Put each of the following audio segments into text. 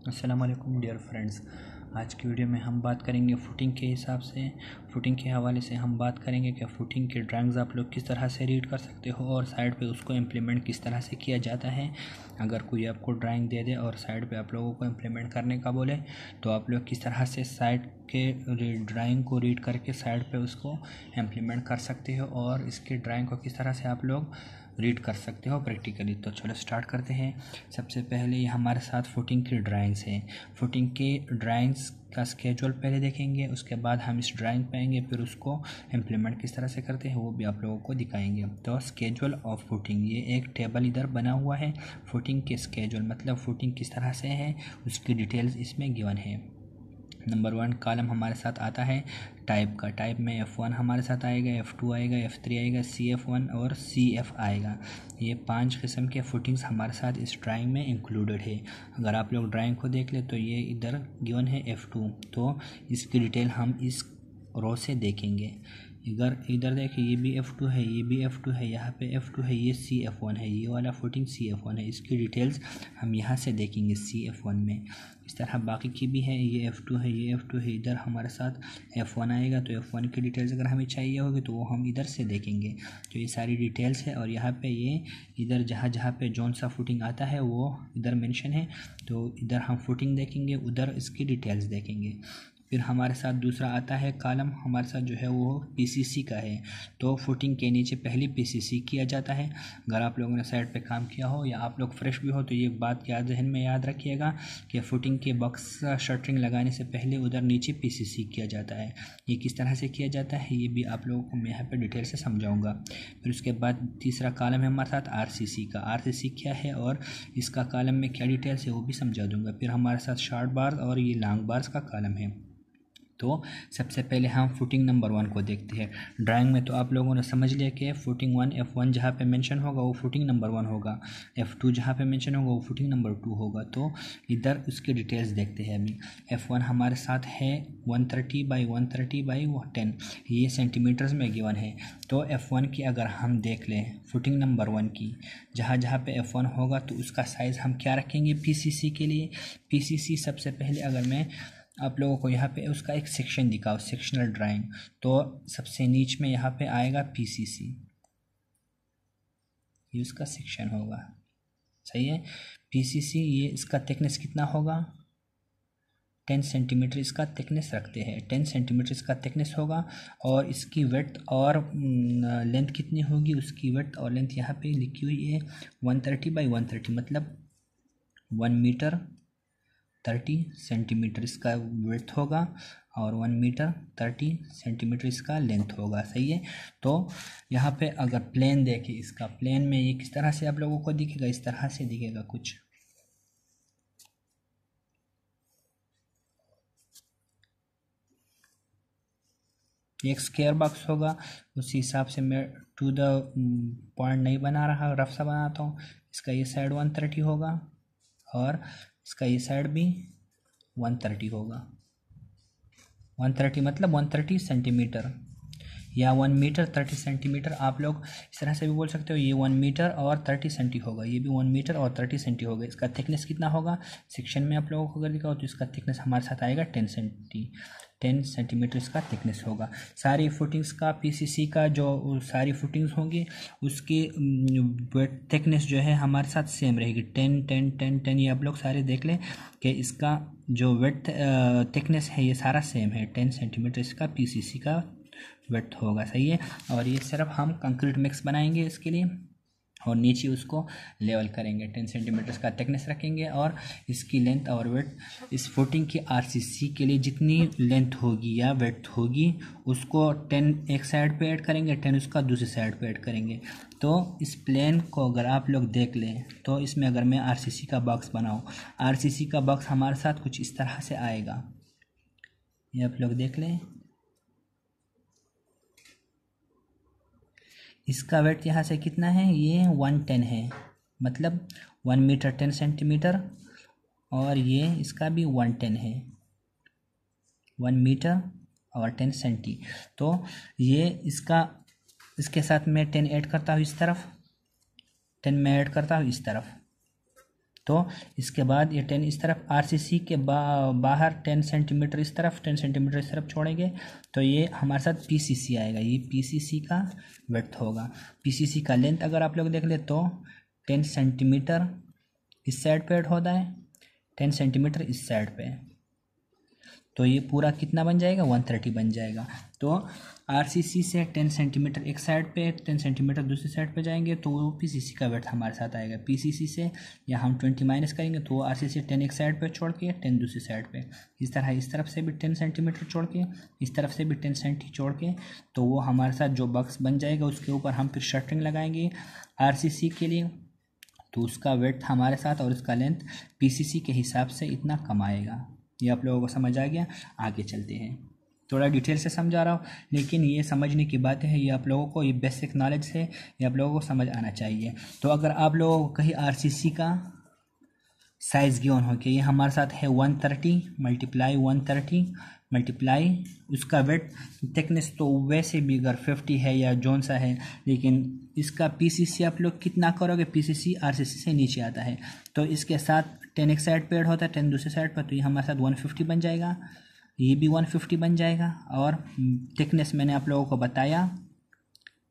अस्सलाम वालेकुम dear friends. आज की वीडियो में हम बात करेंगे फुटिंग के हिसाब से, फुटिंग के हवाले से हम बात करेंगे कि फुटिंग के ड्राइंग्स आप लोग किस तरह से रीड कर सकते हो और साइड पे उसको इम्प्लीमेंट किस तरह से किया जाता है। अगर कोई आपको ड्राइंग दे दे और साइड पे आप लोगों को इम्प्लीमेंट करने का बोले तो आप लोग किस तरह से साइड के ड्राइंग को रीड करके साइड पे उसको इम्प्लीमेंट कर सकते हो और इसके ड्राइंग को किस तरह से आप लोग रीड कर सकते हो प्रैक्टिकली। तो चलो स्टार्ट करते हैं। सबसे पहले ये हमारे साथ फुटिंग की ड्राइंग्स हैं। फुटिंग के ड्राइंग्स का स्केड्यूल पहले देखेंगे, उसके बाद हम इस ड्राइंग पे आएंगे, फिर उसको इम्प्लीमेंट किस तरह से करते हैं वो भी आप लोगों को दिखाएंगे। तो स्केड्यूल ऑफ फुटिंग, ये एक टेबल इधर बना हुआ है। फुटिंग के स्केड्यूल मतलब फुटिंग किस तरह से है उसकी डिटेल्स इसमें गिवन है। नंबर 1 कॉलम हमारे साथ आता है टाइप का। टाइप में F1 हमारे साथ आएगा, F2 आएगा, F3 आएगा, CF1 और CF आएगा। ये 5 किस्म के फुटिंग्स हमारे साथ इस ड्राइंग में इंक्लूडेड है। अगर आप लोग ड्राइंग को देख ले तो ये इधर गिवन है F2, तो इसकी डिटेल हम इस रो से देखेंगे। इधर देखिए, ये भी F2 है, ये भी F2 है, यहाँ पे F2 है, ये CF1 है, ये वाला फुटिंग CF1 है। इसकी डिटेल्स हम यहाँ से देखेंगे CF1 में। इस तरह बाकी की भी है, ये F2 है, ये F2 है, इधर हमारे साथ F1 आएगा तो F1 की डिटेल्स अगर हमें चाहिए होगी तो वो हम इधर से देखेंगे। तो ये सारी डिटेल्स है और यहाँ पे ये इधर जहाँ जहाँ पे जौन सा फुटिंग आता है वो इधर मेंशन है, तो इधर हम फुटिंग देखेंगे, उधर इसकी डिटेल्स देखेंगे। फिर हमारे साथ दूसरा आता है कॉलम, हमारे साथ जो है वो PCC का है। तो फुटिंग के नीचे पहली PCC किया जाता है। अगर आप लोगों ने साइड पे काम किया हो या आप लोग फ्रेश भी हो तो ये बात क्या जहन में याद रखिएगा कि फुटिंग के बॉक्स शटरिंग लगाने से पहले उधर नीचे PCC किया जाता है। ये किस तरह से किया जाता है ये भी आप लोगों को मैं यहाँ पर डिटेल से समझाऊँगा। फिर उसके बाद तीसरा कॉलम है हमारे साथ RCC का। RCC क्या है और इसका कॉलम में क्या डिटेल्स है वो भी समझा दूँगा। फिर हमारे साथ शॉर्ट बार्स और ये लॉन्ग बार्स का कॉलम है। तो सबसे पहले हम फुटिंग नंबर 1 को देखते हैं। ड्राइंग में तो आप लोगों ने समझ लिया कि फुटिंग 1 F1 जहाँ पे मेंशन होगा वो फुटिंग नंबर 1 होगा, F2 जहाँ पे मेंशन होगा वो फुटिंग नंबर 2 होगा। तो इधर उसके डिटेल्स देखते हैं अभी। F1 हमारे साथ है 130 बाई 130 बाई 10, ये सेंटीमीटर्स में गिवन है। तो F1 की अगर हम देख लें फुटिंग नंबर 1 की, जहाँ जहाँ पे F1 होगा तो उसका साइज़ हम क्या रखेंगे PCC के लिए। PCC सबसे पहले अगर मैं आप लोगों को यहाँ पे उसका एक सेक्शन दिखाओ, सेक्शनल ड्राइंग, तो सबसे नीच में यहाँ पे आएगा PCC, ये उसका सेक्शन होगा। सही है। PCC ये इसका थिकनेस कितना होगा, 10 सेंटीमीटर इसका थिकनेस रखते हैं। 10 सेंटीमीटर इसका थिकनेस होगा और इसकी विड्थ और लेंथ कितनी होगी, उसकी विड्थ और लेंथ यहाँ पे लिखी हुई है 130 बाई 130, मतलब 1 मीटर 30 सेंटीमीटर इसका विड्थ होगा और 1 मीटर 30 सेंटीमीटर इसका लेंथ होगा। सही है। तो यहाँ पे अगर प्लेन देखें, इसका प्लेन में ये किस तरह से आप लोगों को दिखेगा, इस तरह से दिखेगा कुछ। एक स्क्वायर बॉक्स होगा, उसी हिसाब से मैं टू द पॉइंट नहीं बना रहा, रफ सा बनाता हूँ। इसका ये साइड 130 होगा और इसका ये साइड भी 130 होगा। 130 मतलब 130 सेंटीमीटर या 1 मीटर 30 सेंटीमीटर, आप लोग इस तरह से भी बोल सकते हो। ये 1 मीटर और 30 सेंटी होगा, ये भी 1 मीटर और 30 सेंटी होगा। इसका थिकनेस कितना होगा, सेक्शन में आप लोगों को अगर दिखाओ तो इसका थिकनेस हमारे साथ आएगा 10 सेंटीमीटर इसका थिकनेस होगा। सारी फुटिंग्स का PCC का जो सारी फुटिंग्स होंगी उसकी थिकनेस जो है हमारे साथ सेम रहेगी, 10 ये आप लोग सारे देख लें कि इसका जो विड्थ थिकनेस है ये सारा सेम है। 10 सेंटीमीटर इसका PCC का विड्थ होगा। सही है। और ये सिर्फ हम कंक्रीट मिक्स बनाएंगे इसके लिए और नीचे उसको लेवल करेंगे। 10 सेंटीमीटर का थिकनेस रखेंगे और इसकी लेंथ और विड्थ इस फुटिंग की RCC के लिए जितनी लेंथ होगी या विड्थ होगी उसको 10 एक साइड पे ऐड करेंगे, 10 उसका दूसरी साइड पे ऐड करेंगे। तो इस प्लेन को अगर आप लोग देख लें तो इसमें अगर मैं RCC का बॉक्स बनाऊँ, RCC का बॉक्स हमारे साथ कुछ इस तरह से आएगा, ये आप लोग देख लें। इसका वेट यहाँ से कितना है, ये 110 है, मतलब 1 मीटर 10 सेंटीमीटर और ये इसका भी 110 है, 1 मीटर और 10 सेंटी। तो ये इसके साथ मैं 10 ऐड करता हूँ इस तरफ, 10 मैं ऐड करता हूँ इस तरफ, तो इसके बाद ये 10 इस तरफ आरसीसी के बाहर 10 सेंटीमीटर इस तरफ, 10 सेंटीमीटर इस तरफ छोड़ेंगे तो ये हमारे साथ पीसीसी आएगा। ये पीसीसी का विड्थ होगा। पीसीसी का लेंथ अगर आप लोग देख ले तो 10 सेंटीमीटर इस साइड पे ऐड होता है, 10 सेंटीमीटर इस साइड पे, तो ये पूरा कितना बन जाएगा, 130 बन जाएगा। तो आरसीसी से 10 सेंटीमीटर एक साइड पे, 10 सेंटीमीटर दूसरी साइड पे जाएंगे तो वो पीसीसी का वेट हमारे साथ आएगा। पीसीसी से या हम 20 माइनस करेंगे तो आरसीसी 10 एक साइड पे छोड़ के 10 दूसरी साइड पे, इस तरह इस तरफ से भी 10 सेंटीमीटर छोड़ के, इस तरफ से भी 10 सेंटी छोड़ के, तो वो हमारे साथ जो बॉक्स बन जाएगा उसके ऊपर हम फिर शटरिंग लगाएंगे आरसीसी के लिए, तो उसका वेट हमारे साथ और उसका लेंथ पीसीसी के हिसाब से इतना कम आएगा। ये आप लोगों को समझ आ गया। आगे चलते हैं, थोड़ा डिटेल से समझा रहा हूँ लेकिन ये समझने की बातें हैं, ये आप लोगों को, ये बेसिक नॉलेज है, ये आप लोगों को समझ आना चाहिए। तो अगर आप लोगों को कहीं आरसीसी का साइज़ गिवन हो कि ये हमारे साथ है 130 मल्टीप्लाई 130 मल्टीप्लाई उसका वेट थिकनेस, तो वैसे भी अगर 50 है या जोन सा है, लेकिन इसका पीसीसी आप लोग कितना करोगे, पीसीसी आरसीसी से नीचे आता है, तो इसके साथ 10 एक साइड पे ऐड होता है, 10 दूसरे साइड पर, तो ये हमारे साथ 150 बन जाएगा, ये भी 150 बन जाएगा। और थिकनेस मैंने आप लोगों को बताया,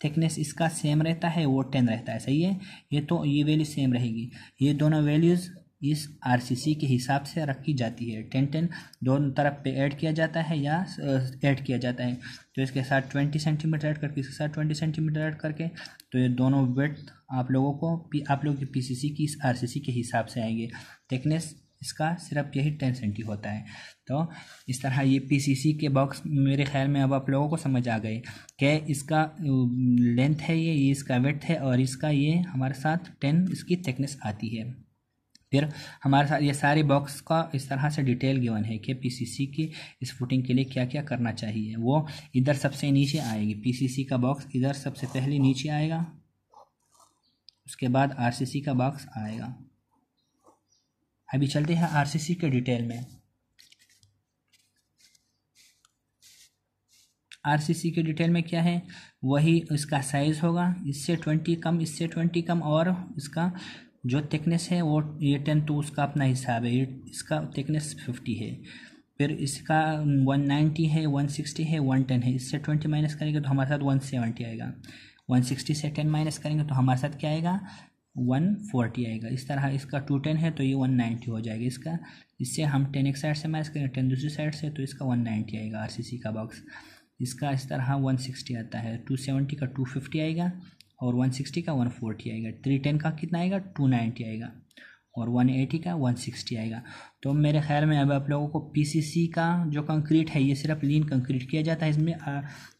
थिकनेस इसका सेम रहता है, वो 10 रहता है, सही है। ये तो ये वैल्यू सेम रहेगी, ये दोनों वैल्यूज़ इस आरसीसी के हिसाब से रखी जाती है। 10 दोनों तरफ पे ऐड किया जाता है या ऐड किया जाता है, तो इसके साथ 20 सेंटीमीटर ऐड करके, इसके साथ 20 सेंटीमीटर ऐड करके, तो ये दोनों वेट आप लोगों को आप लोगों की पीसीसी की इस आरसीसी के हिसाब से आएंगे। थिकनेस इसका सिर्फ यही 10 सेंटी होता है। तो इस तरह ये पीसीसी के बॉक्स मेरे ख्याल में अब आप लोगों को समझ आ गए कि इसका लेंथ है, ये इसका वेट है, और इसका ये हमारे साथ 10 इसकी थिकनेस आती है। फिर हमारे साथ ये सारे बॉक्स का इस तरह से डिटेल गिवन है कि पीसीसी की इस फुटिंग के लिए क्या क्या करना चाहिए। वो इधर सबसे नीचे आएगी, पीसीसी का बॉक्स इधर सबसे पहले नीचे आएगा, उसके बाद आरसीसी का बॉक्स आएगा। अभी चलते हैं आरसीसी के डिटेल में। आरसीसी के डिटेल में क्या है, वही इसका साइज़ होगा, इससे 20 कम, इससे 20 कम, और इसका जो थिकनेस है वो ये 10, तो उसका अपना हिसाब है, इसका थिकनेस 50 है। फिर इसका 190 है, 160 है, 110 है, इससे 20 माइनस करेंगे तो हमारे साथ 170 आएगा। 160 से 10 माइनस करेंगे तो हमारे साथ क्या आएगा, 140 आएगा। इस तरह इसका 210 है तो ये 190 हो जाएगा इसका। इससे हम 10 एक साइड से माइनस करेंगे, 10 दूसरी साइड से, तो इसका 190 आएगा आरसीसी का बॉक्स। इसका इस तरह 160 आता है, 270 का 250 आएगा, और 160 का 140 आएगा, 310 का कितना आएगा, 290 आएगा, और 180 का 160 आएगा। तो मेरे ख्याल में अब आप लोगों को पीसीसी का जो कंक्रीट है ये सिर्फ लीन कंक्रीट किया जाता है, इसमें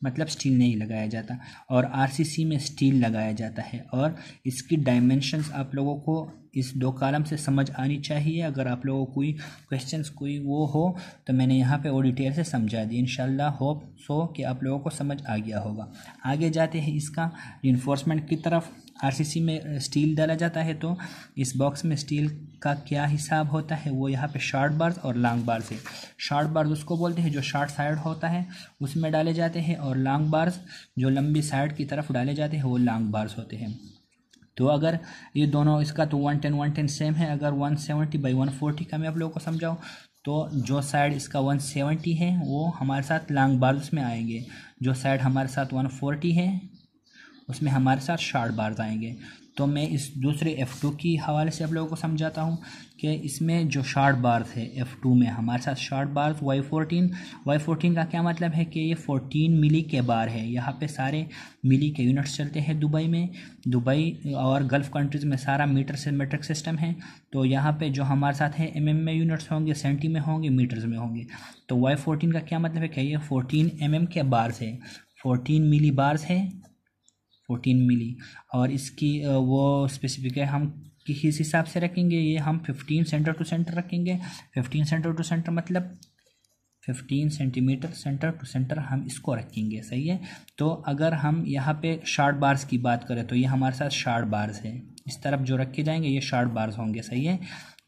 मतलब स्टील नहीं लगाया जाता, और आरसीसी में स्टील लगाया जाता है। और इसकी डायमेंशंस आप लोगों को इस 2 कॉलम से समझ आनी चाहिए। अगर आप लोगों को कोई क्वेश्चंस कोई वो हो तो मैंने यहाँ पे और डिटेल से समझा दी। इंशाल्लाह होप सो कि आप लोगों को समझ आ गया होगा। आगे जाते हैं इसका रिइंफोर्समेंट की तरफ। आरसीसी में स्टील डाला जाता है, तो इस बॉक्स में स्टील का क्या हिसाब होता है, वो यहाँ पे शॉर्ट बार्स और लॉन्ग बार्स है। शॉर्ट बार्स उसको बोलते हैं जो शॉर्ट साइड होता है उसमें डाले जाते हैं, और लॉन्ग बार्स जो लंबी साइड की तरफ डाले जाते हैं वो लॉन्ग बार्स होते हैं। तो अगर ये दोनों, इसका तो 110 सेम है, अगर 170/140 का मैं आप लोगों को समझाऊँ तो जो साइड इसका 170 है वो हमारे साथ लॉन्ग बार्स में आएंगे, जो साइड हमारे साथ 140 है उसमें हमारे साथ शॉर्ट बार्स आएंगे। तो मैं इस दूसरे F2 की हवाले से आप लोगों को समझाता हूँ कि इसमें जो शॉर्ट बार्स है F2 में हमारे साथ शॉर्ट बार्स Y14 का क्या मतलब है कि ये 14 मिली के बार है। यहाँ पे सारे मिली के यूनिट्स चलते हैं दुबई में, दुबई और गल्फ़ कंट्रीज़ में सारा मीटर से मेट्रिक सिस्टम है। तो यहाँ पे जो हमारे साथ है mm में यूनिट्स होंगे, सेंटी में होंगे, मीटर्स में होंगे। तो Y14 का क्या मतलब है कि ये 14 mm के बार्स है, 14 मिली बार्स है, 14 मिली। और इसकी वो स्पेसिफिक है, हम किस हिसाब से रखेंगे, ये हम 15 सेंटर टू सेंटर रखेंगे। 15 सेंटर टू सेंटर मतलब 15 सेंटीमीटर सेंटर टू सेंटर हम इसको रखेंगे, सही है। तो अगर हम यहाँ पे शॉर्ट बार्स की बात करें तो ये हमारे साथ शॉर्ट बार्स है, इस तरफ जो रखे जाएंगे ये शॉर्ट बार्स होंगे, सही है।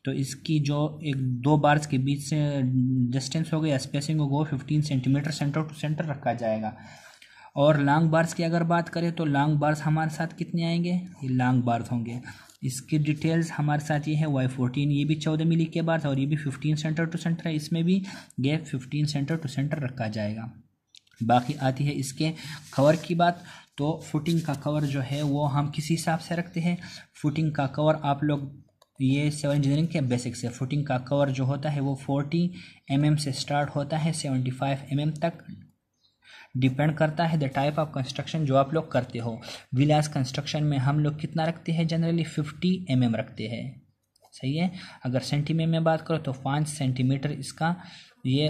तो इसकी जो 2 बार्स के बीच से डिस्टेंस हो गया, स्पेसिंग हो गया, 15 सेंटीमीटर सेंटर टू सेंटर रखा जाएगा। और लॉन्ग बार्स की अगर बात करें तो लॉन्ग बार्स हमारे साथ कितने आएंगे, ये लॉन्ग बार्स होंगे, इसकी डिटेल्स हमारे साथ ये है Y14, ये भी 14 मिली के बाद और ये भी 15 सेंटर टू सेंटर है, इसमें भी गैप 15 सेंटर टू सेंटर रखा जाएगा। बाकी आती है इसके कवर की बात। तो फुटिंग का कवर जो है वो हम किस हिसाब से रखते हैं। फुटिंग का कवर आप लोग ये सिविल इंजीनियरिंग के बेसिक से, फुटिंग का कवर जो होता है वो 40 mm से स्टार्ट होता है 75 mm तक, डिपेंड करता है द टाइप ऑफ कंस्ट्रक्शन जो आप लोग करते हो। विलास कंस्ट्रक्शन में हम लोग कितना रखते हैं, जनरली 50 mm रखते हैं, सही है। अगर सेंटीमीटर में बात करो तो 5 सेंटीमीटर इसका ये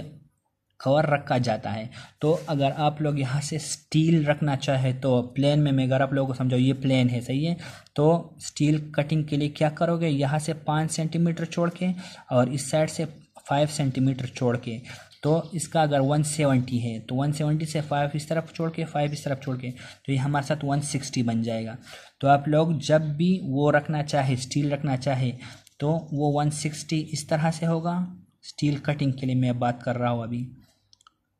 कवर रखा जाता है। तो अगर आप लोग यहाँ से स्टील रखना चाहे तो प्लेन में मैं अगर आप लोगों को समझाऊँ, ये प्लेन है, सही है। तो स्टील कटिंग के लिए क्या करोगे, यहाँ से 5 सेंटीमीटर छोड़ के और इस साइड से 5 सेंटीमीटर छोड़ के, तो इसका अगर 170 है तो 170 से 5 इस तरफ छोड़ के 5 इस तरफ छोड़ के, तो ये हमारे साथ 160 बन जाएगा। तो आप लोग जब भी वो रखना चाहे, स्टील रखना चाहे, तो वो 160 इस तरह से होगा। स्टील कटिंग के लिए मैं बात कर रहा हूँ अभी,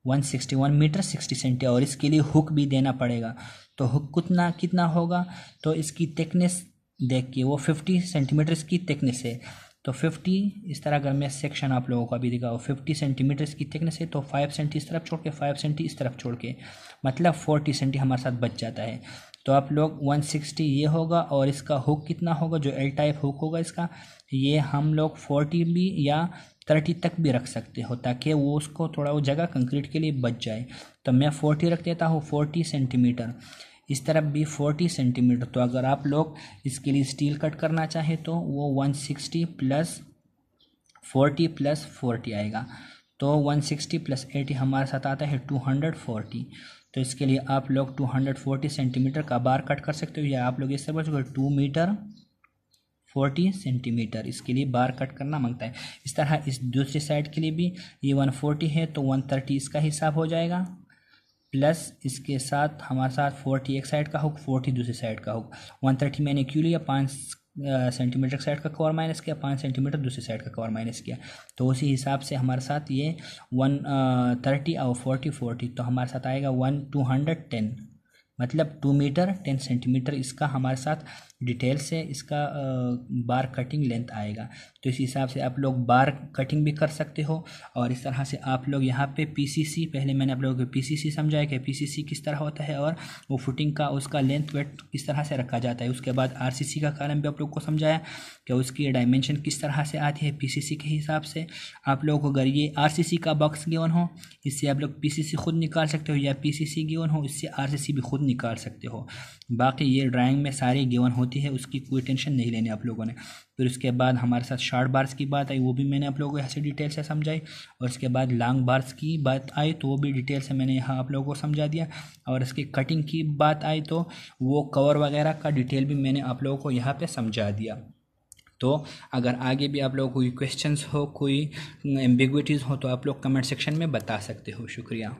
161 मीटर 60 सेंटी, और इसके लिए हुक भी देना पड़ेगा। तो हुक कितना होगा, तो इसकी थिकनेस देख के वो 50 सेंटीमीटर इसकी थिकनेस है। तो 50 इस तरह अगर मैं सेक्शन आप लोगों को अभी दिखाऊँ, 50 सेंटीमीटर इसकी थिकनेस है, तो 5 सेंटी इस तरफ छोड़ के 5 सेंटी इस तरफ छोड़ के, मतलब 40 सेंटी हमारे साथ बच जाता है। तो आप लोग 160 ये होगा, और इसका हुक कितना होगा, जो एल टाइप हुक होगा इसका, ये हम लोग 40 भी या 30 तक भी रख सकते हो, ताकि वो उसको थोड़ा वो जगह कंक्रीट के लिए बच जाए। तो मैं 40 रख देता हूँ, 40 सेंटीमीटर, इस तरफ भी 40 सेंटीमीटर। तो अगर आप लोग इसके लिए स्टील कट करना चाहे तो वो 160 प्लस 40 प्लस 40 आएगा। तो 160 प्लस 80 हमारे साथ आता है 240। तो इसके लिए आप लोग 240 सेंटीमीटर का बार कट कर सकते हो, या आप लोग इससे बोल 2 मीटर 40 सेंटीमीटर, इसके लिए बार कट करना मांगता है। इस तरह इस दूसरी साइड के लिए भी ये 140 है तो 130 इसका हिसाब हो जाएगा, प्लस इसके साथ हमारे साथ 40 एक साइड का हुक, 40 दूसरी साइड का हुक। 130 मैंने क्यों लिया, 5 सेंटीमीटर साइड का कवर माइनस किया, 5 सेंटीमीटर दूसरी साइड का कवर माइनस किया। तो उसी हिसाब से हमारे साथ ये 130 और 40, तो हमारे साथ आएगा 210, मतलब 2 मीटर 10 सेंटीमीटर इसका हमारे साथ डिटेल से इसका बार कटिंग लेंथ आएगा। तो इस हिसाब से आप लोग बार कटिंग भी कर सकते हो। और इस तरह से आप लोग यहाँ पे पीसीसी, पहले मैंने आप लोगों को पीसीसी समझाया कि पीसीसी किस तरह होता है और वो फुटिंग का उसका लेंथ वेट किस तरह से रखा जाता है। उसके बाद आरसीसी का कॉलम भी आप लोग को समझाया कि उसकी डायमेंशन किस तरह से आती है पीसीसी के हिसाब से। आप लोगों को अगर ये आरसीसी का बॉक्स गिवन हो, इससे आप लोग पीसीसी खुद निकाल सकते हो, या पीसीसी गिवन हो इससे आरसीसी भी खुद निकाल सकते हो। बाकी ये ड्राइंग में सारी गिवन होती है, उसकी कोई टेंशन नहीं लेनी आप लोगों ने। फिर उसके बाद हमारे साथ शॉर्ट बार्स की बात आई, वो भी मैंने आप लोगों को यहाँ से डिटेल से समझाई। और उसके बाद लॉन्ग बार्स की बात आई तो वो भी डिटेल से मैंने यहाँ आप लोगों को समझा दिया। और इसकी कटिंग की बात आई तो वो कवर वगैरह का डिटेल भी मैंने आप लोगों को यहाँ पे समझा दिया। तो अगर आगे भी आप लोगों को कोई क्वेश्चंस हो, कोई एम्बिग्विटीज़ हो, तो आप लोग कमेंट सेक्शन में बता सकते हो। शुक्रिया।